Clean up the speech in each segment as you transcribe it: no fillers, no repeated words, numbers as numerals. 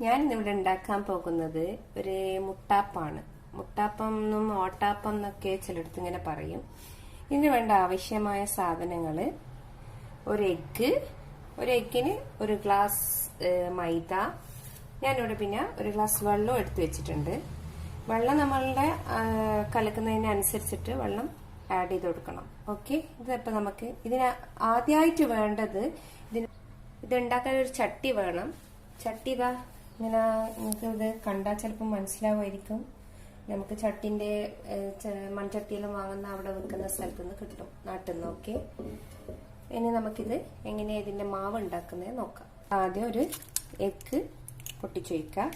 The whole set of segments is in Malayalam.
ഞാൻ ഇന്നിവിടെ ഉണ്ടാക്കാൻ പോകുന്നത് ഒരു മുട്ടാപ്പാണ്. മുട്ടാപ്പം എന്നും ഓട്ടാപ്പം എന്നൊക്കെ ചിലടത്ത് ഇങ്ങനെ പറയും. ഇതിന് വേണ്ട ആവശ്യമായ സാധനങ്ങൾ: ഒരു എഗ്ഗിന് ഒരു ഗ്ലാസ് മൈദ. ഞാനിവിടെ പിന്നെ ഒരു ഗ്ലാസ് വെള്ളം എടുത്തു വെച്ചിട്ടുണ്ട്. വെള്ളം നമ്മളുടെ കലക്കുന്നതിനനുസരിച്ചിട്ട് വെള്ളം ആഡ് ചെയ്ത് കൊടുക്കണം. ഓക്കെ, ഇതിപ്പോ നമുക്ക് ഇതിന് ആദ്യമായിട്ട് വേണ്ടത് ഇത് ഉണ്ടാക്കാൻ ഒരു ചട്ടി വേണം. ചട്ടി ഇതാ ഇങ്ങനെ, നിങ്ങൾക്ക് ഇത് കണ്ടാൽ ചിലപ്പോൾ മനസ്സിലാവുമായിരിക്കും. നമുക്ക് ചട്ടിന്റെ മൺചട്ടിയെല്ലാം വാങ്ങുന്ന അവിടെ വെക്കുന്ന സ്ഥലത്ത് നിന്ന് കിട്ടും, നാട്ടിൽ നിന്ന്. ഓക്കെ, ഇനി നമുക്കിത് എങ്ങനെയാ ഇതിന്റെ മാവ് ഉണ്ടാക്കുന്നത് നോക്കാം. ആദ്യം ഒരു എഗ്ഗ് പൊട്ടിച്ചൊഴിക്കുക.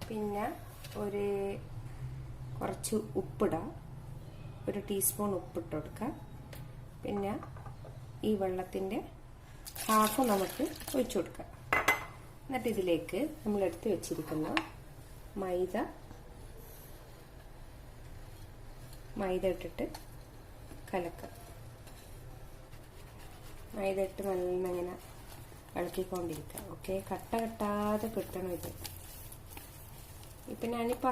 പിന്നെ കുറച്ച് ഉപ്പിടാം. ഒരു ടീസ്പൂൺ ഉപ്പിട്ട് കൊടുക്കുക. പിന്നെ ഈ വെള്ളത്തിന്റെ ഹാഫ് നമുക്ക് ഒഴിച്ചു കൊടുക്കാം. എന്നിട്ട് ഇതിലേക്ക് നമ്മൾ എടുത്ത് വെച്ചിരിക്കുന്ന മൈദ ഇട്ടിട്ട് കലക്കുക. മൈദ ഇട്ട് നല്ല ഇങ്ങനെ ഇളക്കിക്കൊണ്ടിരിക്കുക. ഓക്കെ, കട്ടാതെ കിട്ടണം ഇത്. ഇപ്പം ഞാനിപ്പോൾ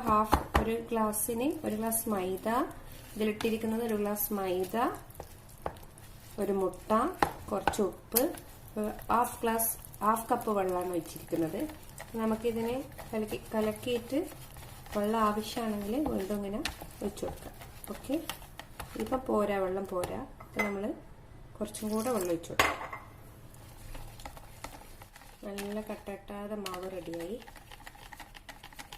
ഒരു ഗ്ലാസ് മൈദ ഇതിലിട്ടിരിക്കുന്നത്, ഒരു ഗ്ലാസ് മൈദ, ഒരു മുട്ട, കുറച്ച് ഉപ്പ്, ഹാഫ് കപ്പ് വെള്ളമാണ് ഒഴിച്ചിരിക്കുന്നത്. നമുക്കിതിനെ കലക്കിയിട്ട് വെള്ളം ആവശ്യമാണെങ്കിൽ വീണ്ടും ഇങ്ങനെ ഒഴിച്ചു കൊടുക്കാം. ഓക്കെ, ഇപ്പം വെള്ളം പോരാ. അപ്പം നമ്മൾ കുറച്ചും കൂടെ വെള്ളം ഒഴിച്ചു കൊടുക്കാം. നല്ല കട്ടട്ടാതെ മാവ് റെഡിയായി.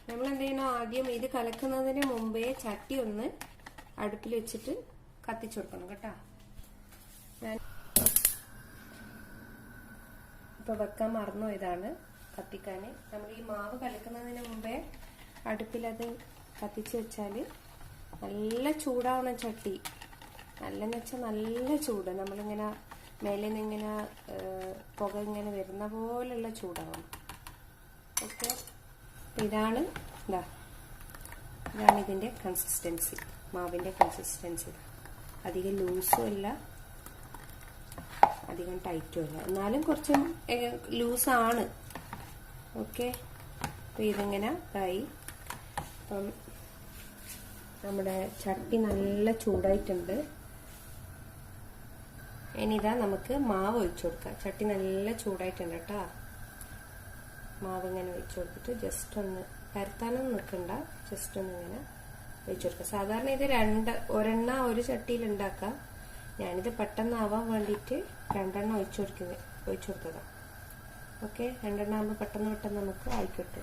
നമ്മൾ എന്ത് ചെയ്യണം, ആദ്യം ഇത് കലക്കുന്നതിന് മുമ്പേ ചട്ടി ഒന്ന് അടുപ്പിൽ വെച്ചിട്ട് കത്തിച്ചു കൊടുക്കണം കേട്ടോ. ഞാൻ ഇപ്പൊ വെക്കാൻ മറന്നു, ഇതാണ് കത്തിക്കാന്. നമ്മൾ ഈ മാവ് കലക്കുന്നതിന് മുമ്പേ അടുപ്പിലത് കത്തിച്ച് വെച്ചാൽ നല്ല ചൂടാവണം ചട്ടി. നല്ലെന്ന് വെച്ചാൽ നല്ല ചൂട്. നമ്മളിങ്ങനെ മേലെ നിന്ന് ഇങ്ങനെ പുക ഇങ്ങനെ വരുന്ന പോലുള്ള ചൂടാവണം. ഓക്കെ, ഇതാണ് ഇതിന്റെ കൺസിസ്റ്റൻസി, മാവിന്റെ കൺസിസ്റ്റൻസി. അധികം ലൂസും അല്ല, അധികം ടൈറ്റും അല്ല, എന്നാലും കുറച്ച് ലൂസാണ്. ഓക്കെ, അപ്പം ഇതിങ്ങനെ ഇതായി. അപ്പം നമ്മുടെ ചട്ടി നല്ല ചൂടായിട്ടുണ്ട്. ഇനി നമുക്ക് മാവ് ഒഴിച്ചു കൊടുക്കാം. ചട്ടി നല്ല ചൂടായിട്ടുണ്ട് കേട്ടോ. മാവ് ഇങ്ങനെ ഒഴിച്ചു കൊടുത്തിട്ട് ജസ്റ്റ് ഒന്ന് പരത്താനൊന്നും നിൽക്കണ്ട, ജസ്റ്റ് ഒന്ന് ഇങ്ങനെ ഒഴിച്ചു കൊടുക്കുക. സാധാരണ ഇത് ഒരു ചട്ടിയിൽ ഉണ്ടാക്കാം. ഞാനിത് പെട്ടെന്നാവാൻ വേണ്ടിയിട്ട് രണ്ടെണ്ണം ഒഴിച്ചു കൊടുത്തതാണ്. ഓക്കെ, രണ്ടെണ്ണം ആകുമ്പോൾ പെട്ടെന്ന് നമുക്ക് ആയിക്കോട്ടെ.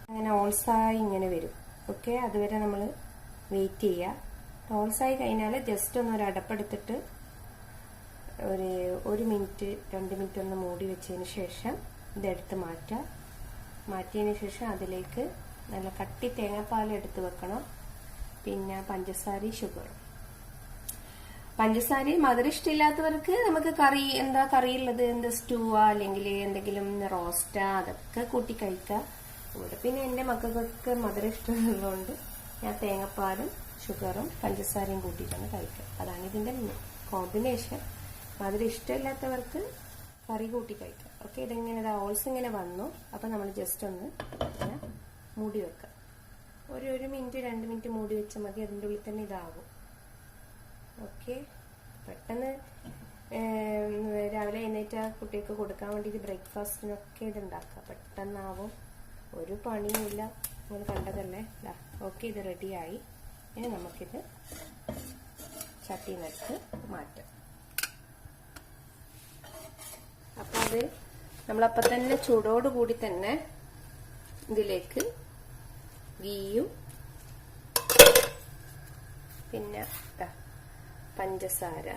അങ്ങനെ ഓൾസായി ഇങ്ങനെ വരും. ഓക്കെ, അതുവരെ നമ്മൾ വെയിറ്റ് ചെയ്യുക. ഓൾസായി കഴിഞ്ഞാൽ ജസ്റ്റ് ഒരു അടപ്പെടുത്തിട്ട് ഒരു മിനിറ്റ് 2 മിനിറ്റ് ഒന്ന് മൂടി വെച്ചതിന് ശേഷം ഇതെടുത്ത് മാറ്റിയതിന് ശേഷം അതിലേക്ക് നല്ല കട്ടി തേങ്ങാപ്പാൽ എടുത്ത് വെക്കണം. പിന്നെ പഞ്ചസാരയും ഷുഗറും. പഞ്ചസാരയും മധുരം ഇഷ്ടമില്ലാത്തവർക്ക് നമുക്ക് കറിയുള്ളത് സ്റ്റൂവാ അല്ലെങ്കിൽ എന്തെങ്കിലും റോസ്റ്റാ അതൊക്കെ കൂട്ടി കഴിക്കാം. ഇവിടെ പിന്നെ എൻ്റെ മക്കൾക്കൊക്കെ മധുരം ഇഷ്ടമുള്ളതുകൊണ്ട് ഞാൻ തേങ്ങാപ്പാലും ഷുഗറും പഞ്ചസാരയും കൂട്ടിയിട്ടാണ് കഴിക്കുക. അതാണ് ഇതിന്റെ കോമ്പിനേഷൻ. മധുരം ഇഷ്ടമില്ലാത്തവർക്ക് കറി കൂട്ടി കഴിക്കാം. ഓക്കെ, ഇതിങ്ങനെ ഓൾസ് ഇങ്ങനെ വന്നു. അപ്പം നമ്മൾ ജസ്റ്റ് ഒന്ന് ഇങ്ങനെ മൂടി വെക്കാം. ഒരു മിനിറ്റ് 2 മിനിറ്റ് മൂടി വെച്ചാൽ മതി. അതിൻ്റെ ഉള്ളിൽ തന്നെ ഇതാകും. ഓക്കെ, പെട്ടെന്ന് രാവിലെ എഴുന്നേറ്റ കുട്ടികൾക്ക് കൊടുക്കാൻ വേണ്ടിയിട്ട് ബ്രേക്ക്ഫാസ്റ്റിനൊക്കെ ഇത് ഉണ്ടാക്കാം. പെട്ടെന്നാവും, ഒരു പണിയുമില്ല. നിങ്ങൾ കണ്ടതല്ലേ. ഓക്കെ, ഇത് റെഡിയായി. ഇനി നമുക്കിത് ചട്ടിയിൽ നിന്നെടുത്ത് മാറ്റാം. അപ്പം അത് നമ്മളപ്പം തന്നെ ചൂടോടുകൂടി തന്നെ ഇതിലേക്ക് ഗീയും പിന്നെ പഞ്ചസാര,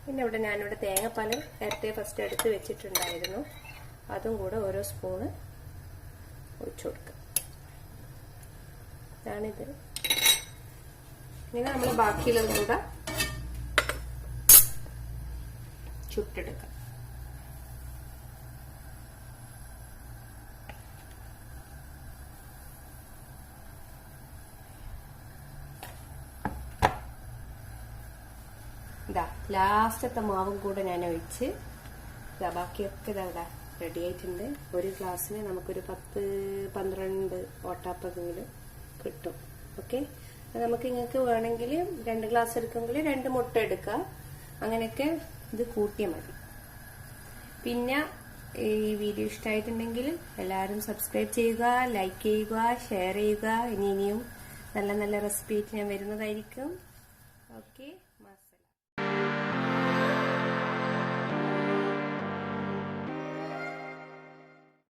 പിന്നെ ഞാനിവിടെ തേങ്ങാപ്പാൽ നേരത്തെ ഫസ്റ്റ് എടുത്ത് വെച്ചിട്ടുണ്ടായിരുന്നു. അതും കൂടെ ഓരോ സ്പൂണ് ഒഴിച്ചു കൊടുക്കുക. ഇതാണിത്. ഇനി നമ്മൾ ബാക്കിയുള്ളതും കൂടെ ചുട്ടെടുക്കാം. ഇതാ ലാസ്റ്റത്തെ മാവും കൂടെ ഞാൻ ഒഴിച്ച് ബാക്കിയൊക്കെ ഇതാ റെഡി ആയിട്ടുണ്ട്. ഒരു ഗ്ലാസ്സിന് നമുക്കൊരു 10-12 ഓട്ടാപ്പെങ്കിലും കിട്ടും. ഓക്കെ, നമുക്ക് നിങ്ങൾക്ക് വേണമെങ്കിൽ 2 ഗ്ലാസ് എടുക്കുമെങ്കിൽ 2 മുട്ട എടുക്കുക. അങ്ങനെയൊക്കെ ഇത് കൂട്ടിയാൽ മതി. പിന്നെ ഈ വീഡിയോ ഇഷ്ടമായിട്ടുണ്ടെങ്കിൽ എല്ലാവരും സബ്സ്ക്രൈബ് ചെയ്യുക, ലൈക്ക് ചെയ്യുക, ഷെയർ ചെയ്യുക. ഇനിയും നല്ല നല്ല റെസിപ്പി ഞാൻ വരുന്നതായിരിക്കും. ഓക്കെ.